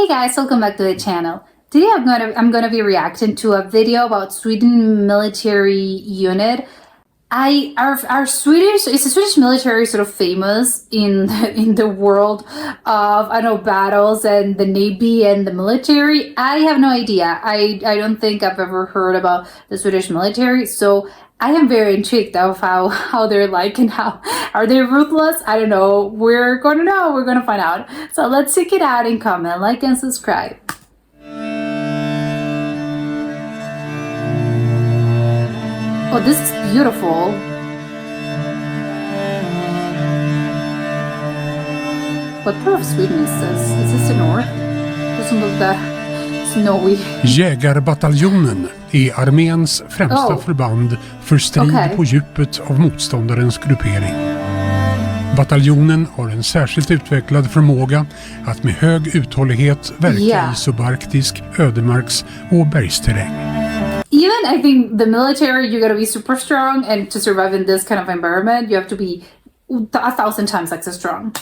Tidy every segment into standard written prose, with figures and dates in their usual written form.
Hey guys, welcome back to the channel. Today I'm gonna be reacting to a video about Sweden military unit. Our Swedish is the Swedish military sort of famous in the world of battles and the navy and the military. I have no idea. I don't think I've ever heard about the Swedish military, so I am very intrigued of how they're like and how are they ruthless? I don't know. We're gonna find out. So let's check it out and comment, like and subscribe. Oh, this is beautiful. What part of Sweden is this? Is this the north? Doesn't look that snowy. Jägarbataljonen är arméns främsta förband för strid på djupet av motståndarens gruppering. Bataljonen har en särskilt utvecklad förmåga att med hög uthållighet verka i subarktisk, ödemarks och bergsterräng. Even I think the military, you gotta be super strong, and to survive in this kind of environment, you have to be 1,000 times extra strong.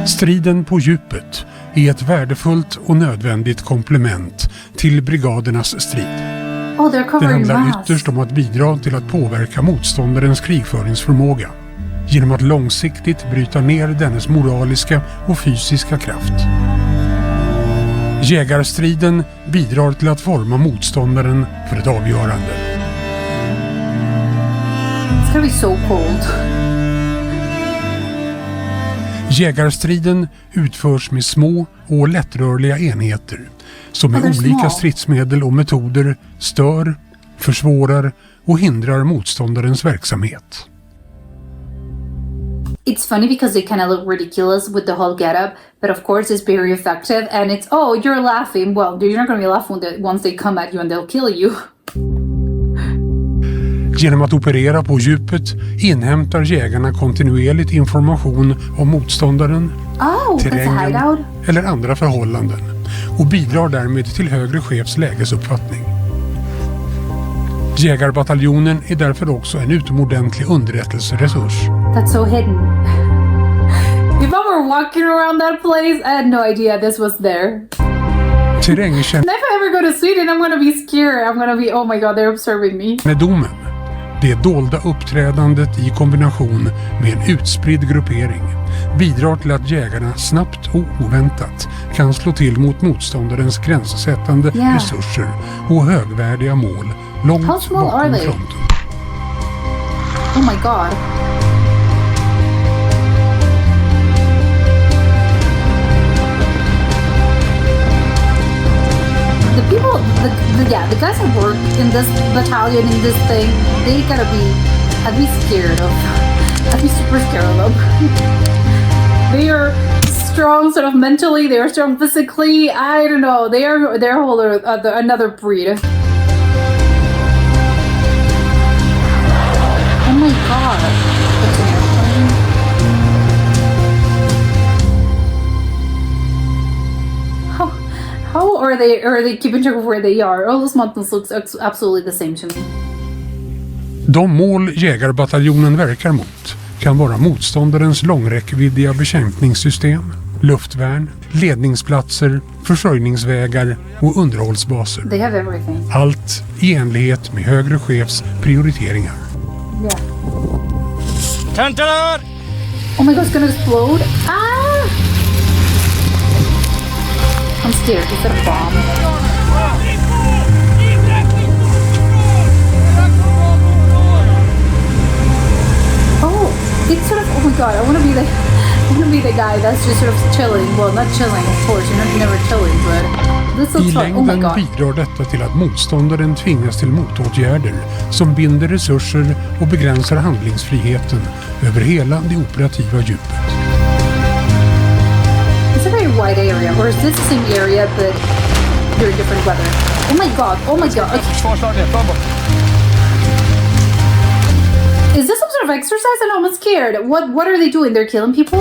Striden på djupet är ett värdefullt och nödvändigt komplement till brigadernas strid. Det handlar ytterst om att bidra till att påverka motståndarens krigföringsförmåga genom att långsiktigt bryta ner dennes moraliska och fysiska kraft. Jägarstriden bidrar till att forma motståndaren för ett avgörande. It's gonna be so cold. Jägarstriden utförs med små och lättrörliga enheter som med olika stridsmedel och metoder stör, försvårar och hindrar motståndarens verksamhet. It's funny because they kind of look ridiculous with the whole getup, but of course it's very effective, and it's, oh, you're laughing. Well, you're not going to be laughing once they come at you and they'll kill you. Genom att operera på djupet inhämtar jägarna kontinuerligt information om motståndaren, terrängen eller andra förhållanden och bidrar därmed till högre chefs lägesuppfattning. Jägarbataljonen är därför också en utomordentlig underrättelseresurs. That's so hidden. If I were walking around that place, I had no idea this was there. Terrängkännedom. If I ever go to Sweden, I'm gonna be scared. I'm gonna be, oh my god, they're observing me. Det dolda uppträdandet i kombination med en utspridd gruppering bidrar till att jägarna snabbt och oväntat kan slå till mot motståndarens gränssättande resurser och högvärdiga mål långt bakom fronten. Oh my god. The people, the guys who work in this battalion, in this thing, they gotta be, I'd be super scared of them. They are strong sort of mentally, they are strong physically, I don't know, they're a whole another breed. Oh my god. That's an airplane. How are they keeping track of where they are? All those mountains look absolutely the same to me. De mål jägarbataljonen verkar mot kan vara motståndarens långräckviddiga bekämpningssystem, luftvärn, ledningsplatser, försörjningsvägar och underhållsbaser. They have everything. Allt i enlighet med högre chefs prioriteringar. Yeah. Oh my god, it's gonna explode. Ah! I'm scared. Is that a bomb? Oh, it's sort of, oh my god, I wanna be the guy that's just sort of chilling. Well, not chilling, of course, you're never chilling, but this looks fun. Oh my god. Bidrar detta till att motståndaren tvingas till motåtgärder som binder resurser och begränsar handlingsfriheten över hela det operativa djupet. It's a very wide area, or is this the same area but very different weather? Oh my god, oh my god. Okay. Is this some sort of exercise? I know, I'm scared. What are they doing? They're killing people?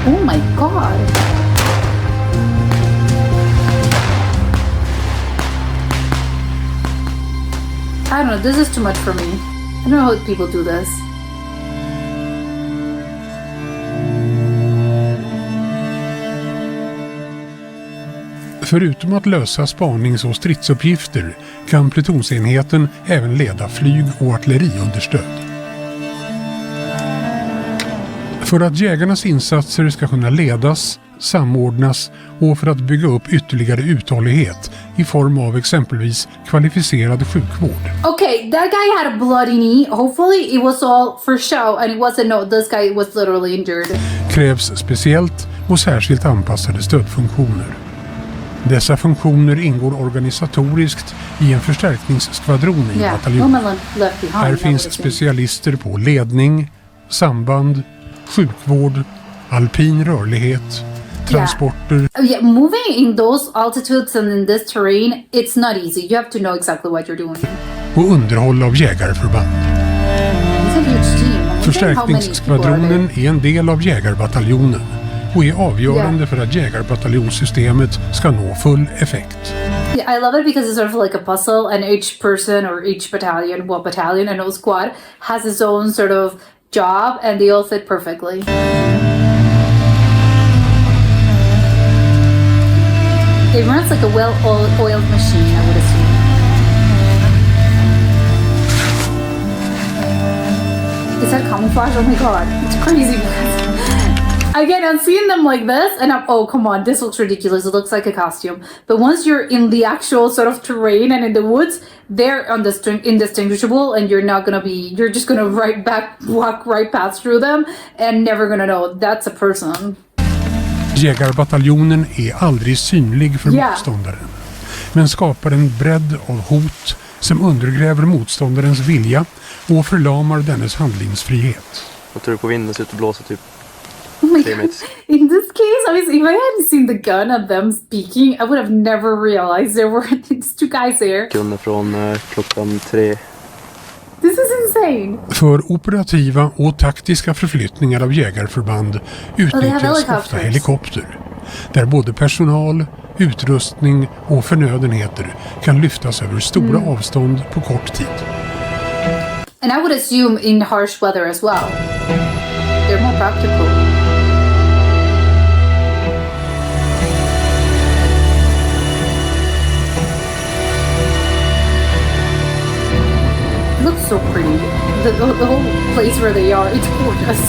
Oh my god. I don't know, this is too much for me. I don't know how people do this. Förutom att lösa spanings- och stridsuppgifter kan plutonsenheten även leda flyg- och artilleriunderstöd. För att jägarnas insatser ska kunna ledas, samordnas och för att bygga upp ytterligare uthållighet i form av exempelvis kvalificerad sjukvård. Okay, that guy had a bloody knee. Hopefully it was all for show and it wasn't, no, this guy was literally injured. Krävs speciellt och särskilt anpassade stödfunktioner. Dessa funktioner ingår organisatoriskt i en förstärkningsskvadron i bataljonen. Här finns specialister på ledning, samband, sjukvård, alpin rörlighet, transporter. Yeah, moving in those altitudes and in this terrain, it's not easy. You have to know exactly what you're doing. Och underhåll av jägarförband. Förstärkningsskvadronen är en del av Jägarbataljonen och är avgörande för att jägarbataljonssystemet ska nå full effekt. Yeah, I love it because it's sort of like a puzzle and each person or each battalion, well, battalion and no squad has its own sort of job and they all fit perfectly. It runs like a well-oiled machine, I would assume. Is that camouflage? Oh my god, it's crazy. Again, I'm seeing them like this and oh come on, this looks ridiculous. It looks like a costume. But once you're in the actual sort of terrain and in the woods, they're indistinguishable and you're just gonna walk right past through them and never gonna know that's a person. Jägarbataljonen är aldrig synlig för motståndaren, men skapar en bredd av hot som undergräver motståndarens vilja och förlamar dennes handlingsfrihet. Jag tror på vinden ser ut att blåsa typ. Oh my God. In this case, if I hadn't seen the gun of them speaking, I would have never realized there were these two guys there. Kunde från klockan 3. This is insane. För operativa och taktiska förflyttningar av jägarförband utnyttjas ofta helikopter, där både personal, utrustning och förnödenheter kan lyftas över stora avstånd på kort tid. And I would assume in harsh weather as well. They're more practical. Looks so pretty. The whole place where they are, it's gorgeous.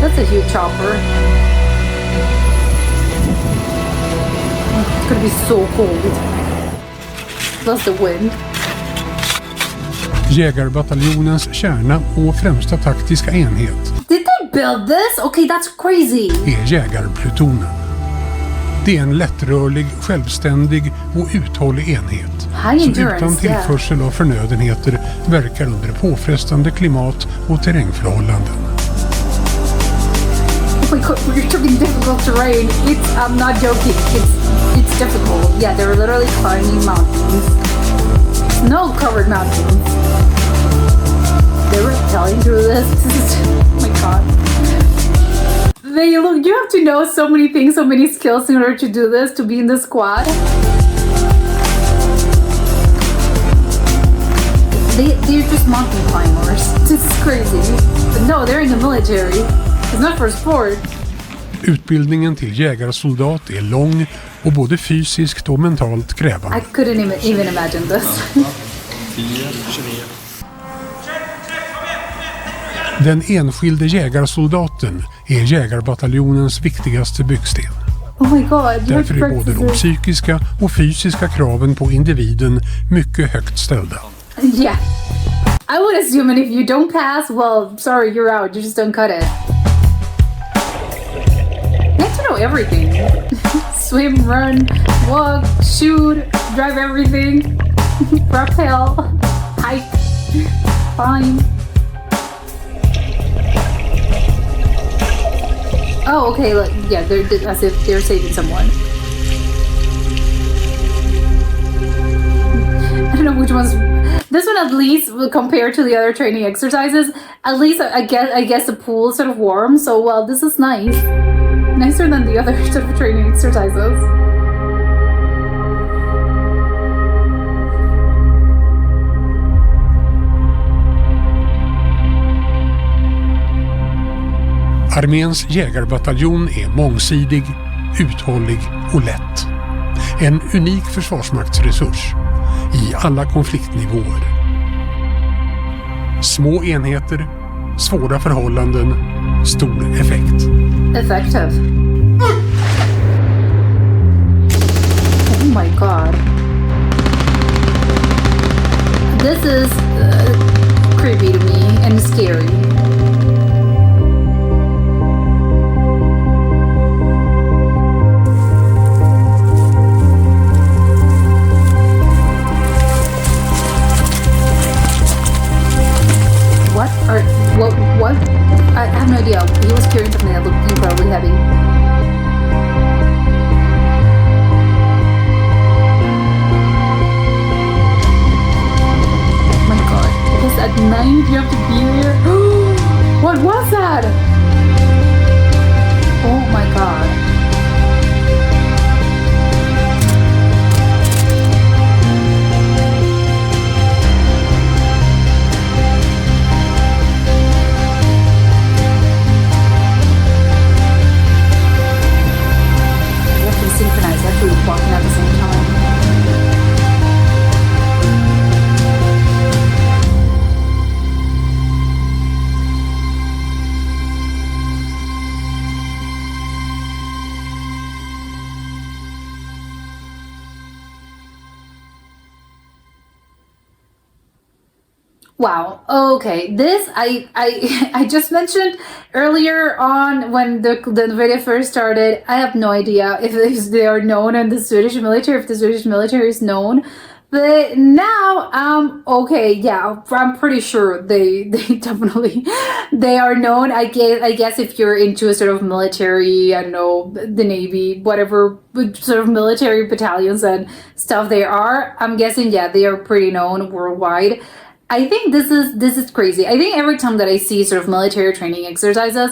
That's a huge chopper. It's gonna be so cold. Plus the wind. Jägarbataljonens kärna och främsta taktiska enhet. Did they build this? Okay, that's crazy. Är jägarplutonen. Det är en lättrörlig, självständig och uthållig enhet som utan tillförsel av förnödenheter verkar under påfrestande klimat och terrängförhållanden. Oh my God, we're talking difficult terrain. I'm not joking. It's difficult. Yeah, they're literally climbing mountains. Snow-covered mountains. They were telling through this. Oh my God. You have to know so many things, so many skills in order to do this, to be in the squad. They're just mountain climbers. This is crazy. But no, they're in the military. It's not for sport. Utbildningen till jägarsoldat är lång och både fysiskt och mentalt krävande. I couldn't even imagine this. Den enskilde jägarsoldaten är jägarbataljonens viktigaste byggsten. Oh my God, därför är både de psykiska och fysiska kraven på individen mycket högt ställda. Yeah. I would assume, and if you don't pass, well, sorry, you're out. You just don't cut it. You have to know everything. Swim, run, walk, shoot, drive everything, rappel, hike, climb. Oh, okay, look, yeah, they're as if they're saving someone. I don't know which one's... This one at least, compared to the other training exercises, at least I guess the pool is sort of warm, so well, this is nice. Nicer than the other sort of training exercises. Arméns Jägarbataljon är mångsidig, uthållig och lätt. En unik försvarsmaktsresurs i alla konfliktnivåer. Små enheter, svåra förhållanden, stor effekt. Effective. Oh my god. This is creepy to me and scary. What? I have no idea. He was carrying something that looked incredibly heavy. Oh my god. Because at night you have to be there. What was that? Oh my god. Synchronized, actually walking at the same time. Wow. Okay. This I just mentioned earlier on when the video first started. I have no idea if they are known in the Swedish military, if the Swedish military is known. But now, okay, yeah, I'm pretty sure they definitely they are known. I guess if you're into a sort of military, I don't know, the Navy, whatever sort of military battalions and stuff they are, I'm guessing, yeah, they are pretty known worldwide. I think this is crazy. I think every time that I see sort of military training exercises,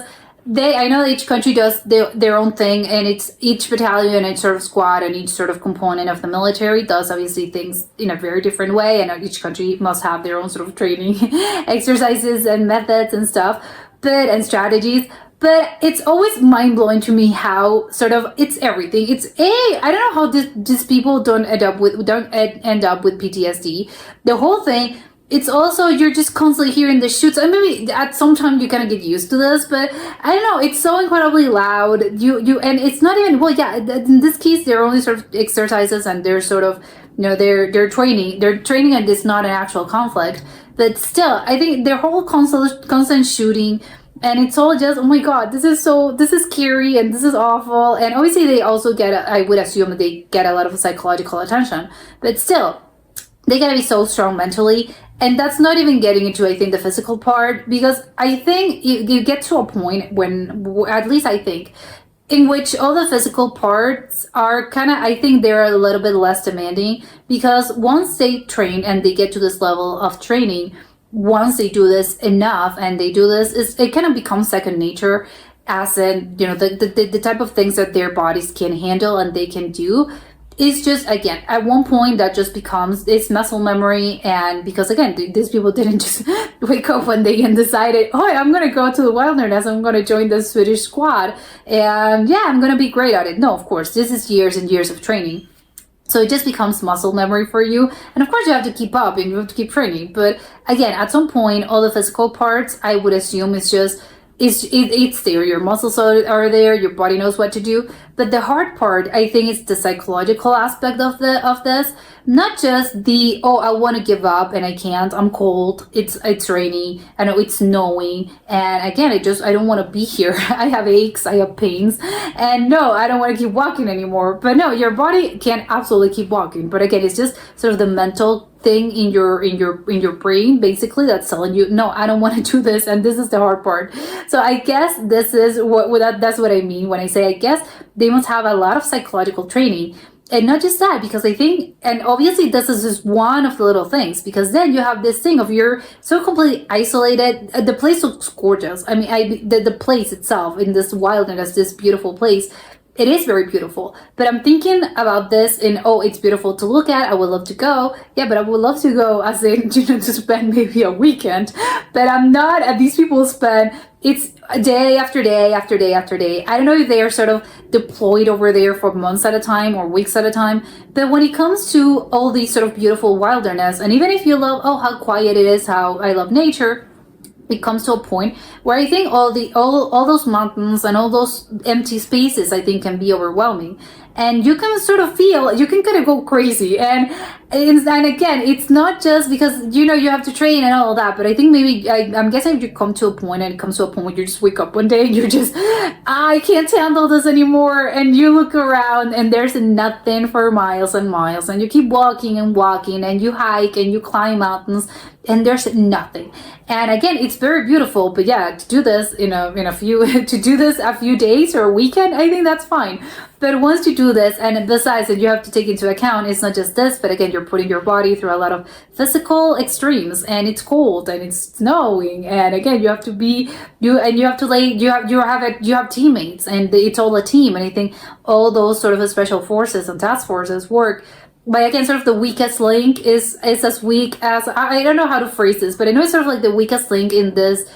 I know each country does their own thing, and it's each battalion, each sort of squad, and each sort of component of the military does obviously things in a very different way, and each country must have their own sort of training exercises and methods and stuff, and strategies. But it's always mind-blowing to me how sort of it's everything. I don't know how these people don't end up with PTSD. The whole thing. It's also, you're just constantly hearing the shoots. And maybe at some time you kind of get used to this, but I don't know, it's so incredibly loud. And it's not even, well, yeah, in this case, they're only sort of exercises and they're sort of, you know, they're training and it's not an actual conflict. But still, I think their whole constant shooting, and it's all just, oh my god, this is scary and this is awful. And obviously they also I would assume that they get a lot of psychological attention, but still, they gotta be so strong mentally. And that's not even getting into, I think, the physical part, because I think you get to a point when, at least I think, in which all the physical parts are kind of, I think they're a little bit less demanding, because once they train and they get to this level of training, once they do this enough and they do this, it kind of becomes second nature, as in, you know, the type of things that their bodies can handle and they can do. It's just, again, at one point that just becomes, it's muscle memory. And because, again, these people didn't just wake up one day and decided, oh, I'm going to go to the wilderness, I'm going to join the Swedish squad, and yeah, I'm going to be great at it. No, of course, this is years and years of training. So it just becomes muscle memory for you. And of course you have to keep up and you have to keep training. But again, at some point, all the physical parts, I would assume, is just, it's there. Your muscles are there. Your body knows what to do. But the hard part, I think, is the psychological aspect of this. Not just I want to give up and I can't. I'm cold. It's rainy. I know it's snowing. And again, I don't want to be here. I have aches. I have pains. And no, I don't want to keep walking anymore. But no, your body can absolutely keep walking. But again, it's just sort of the mental thing in your brain, basically, that's telling you, no, I don't want to do this, and this is the hard part. So I guess this is that's what I mean when I say, I guess they must have a lot of psychological training. And not just that, because I think, and obviously this is just one of the little things, because then you have this thing of you're so completely isolated. The place looks gorgeous. I mean, the place itself in this wilderness, this beautiful place, it is very beautiful. But I'm thinking about this in, oh, it's beautiful to look at. I would love to go. Yeah, but I would love to go as in, to spend maybe a weekend. But I'm not, these people spend, it's day after day after day after day. I don't know if they are sort of deployed over there for months at a time or weeks at a time. But when it comes to all these sort of beautiful wilderness, and even if you love, oh, how quiet it is, how I love nature, it comes to a point where I think all those mountains and all those empty spaces, I think, can be overwhelming. And you can sort of feel, you can kind of go crazy. And again, it's not just because, you have to train and all that, but I think maybe, I'm guessing you come to a point, and it comes to a point where you just wake up one day and you're just, I can't handle this anymore. And you look around and there's nothing for miles and miles. And you keep walking and walking, and you hike and you climb mountains, and there's nothing. And again, it's very beautiful, but yeah, to do this a few days or a weekend, I think that's fine. But once you do this, and besides that, you have to take into account, it's not just this, but again, you're putting your body through a lot of physical extremes, and it's cold and it's snowing, and again, you have to be, you have teammates, and it's all a team. And I think all those sort of special forces and task forces work. But again, sort of the weakest link is as weak as, I don't know how to phrase this, but I know it's sort of like the weakest link in this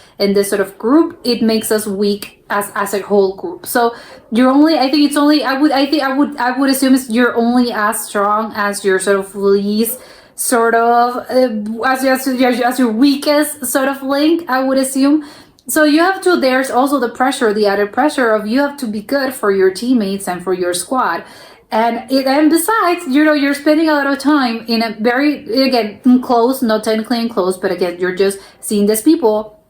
sort of group. It makes us weak as a whole group. So you're only, I think it's only, I would assume you're only as strong as your sort of least sort of, as your weakest sort of link, I would assume. So you have to, there's also the added pressure of you have to be good for your teammates and for your squad. And besides, you're spending a lot of time in a very, again, enclosed, not technically enclosed, but again, you're just seeing these people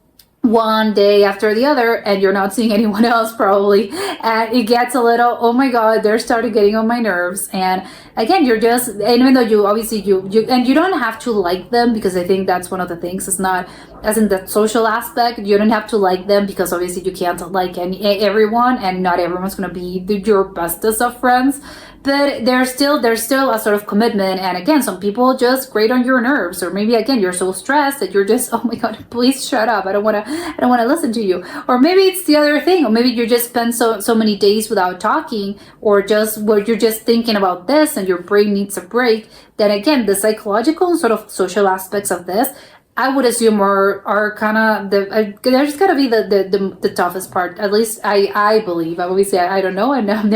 one day after the other, and you're not seeing anyone else probably. And it gets a little, oh my God, they're starting getting on my nerves. And again, you're just, and even though you obviously, and you don't have to like them, because I think that's one of the things. It's not, as in the social aspect, you don't have to like them, because obviously you can't like everyone, and not everyone's going to be your bestest of friends. But there's still a sort of commitment. And again, some people just grate on your nerves, or maybe again, you're so stressed that you're just, oh my God, please shut up. I don't want to listen to you. Or maybe it's the other thing, or maybe you just spend so many days without talking, or just where you're just thinking about this and your brain needs a break. Then again, the psychological and sort of social aspects of this, I would assume are kind of there's gotta be the toughest part. At least I believe. Obviously, I don't know, and I've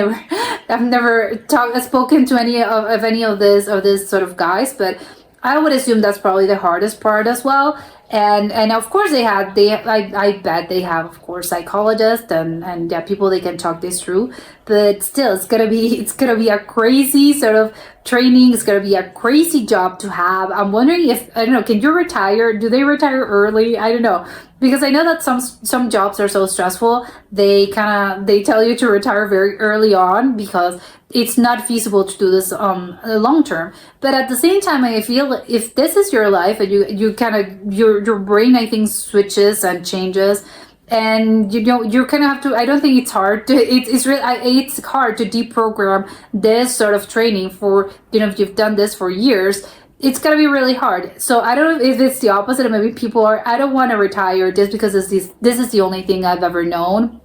never spoken to any of this sort of guys, but I would assume that's probably the hardest part as well. And of course I bet they have, of course, psychologists and yeah, people they can talk this through. But still, it's gonna be a crazy sort of training. It's gonna be a crazy job to have. I'm wondering if, I don't know, can you retire? Do they retire early? I don't know, because I know that some jobs are so stressful. They tell you to retire very early on, because it's not feasible to do this long term. But at the same time, I feel if this is your life, and you kind of your brain, I think, switches and changes. And you kind of have to, I don't think it's hard to, it's hard to deprogram this sort of training for, if you've done this for years, it's going to be really hard. So I don't know if it's the opposite, and maybe people are, I don't want to retire just because this is the only thing I've ever known.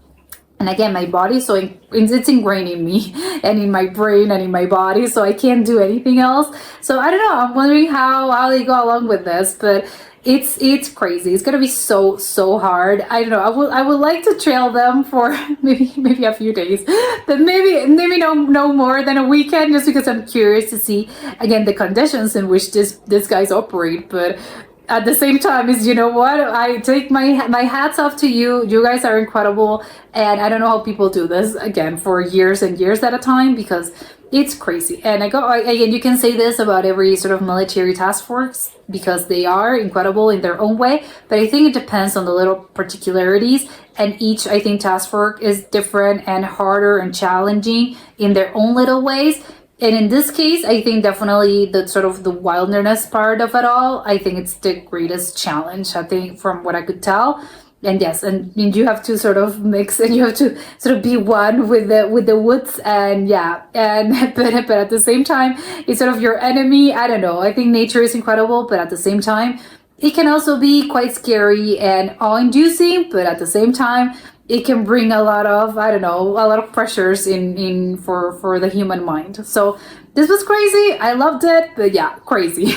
And again, my body, so it's ingrained in me and in my brain and in my body, so I can't do anything else. So I don't know, I'm wondering how they go along with this, but it's crazy. It's gonna be so hard. I don't know. I would like to trail them for maybe a few days, but maybe no more than a weekend, just because I'm curious to see again the conditions in which these guys operate. But at the same time, what? I take my hats off to you. You guys are incredible, and I don't know how people do this again for years and years at a time, because it's crazy. And again, you can say this about every sort of military task force, because they are incredible in their own way. But I think it depends on the little particularities, and each, I think, task force is different and harder and challenging in their own little ways. And in this case, I think definitely the sort of the wilderness part of it all, I think it's the greatest challenge, I think, from what I could tell. And yes, and you have to sort of mix, and you have to sort of be one with the woods, and yeah, and but at the same time, it's sort of your enemy. I don't know. I think nature is incredible, but at the same time, it can also be quite scary and awe-inducing. But at the same time, it can bring a lot of, I don't know, a lot of pressures in for the human mind. So this was crazy. I loved it, but yeah, crazy.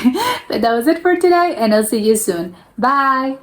But that was it for today, and I'll see you soon. Bye.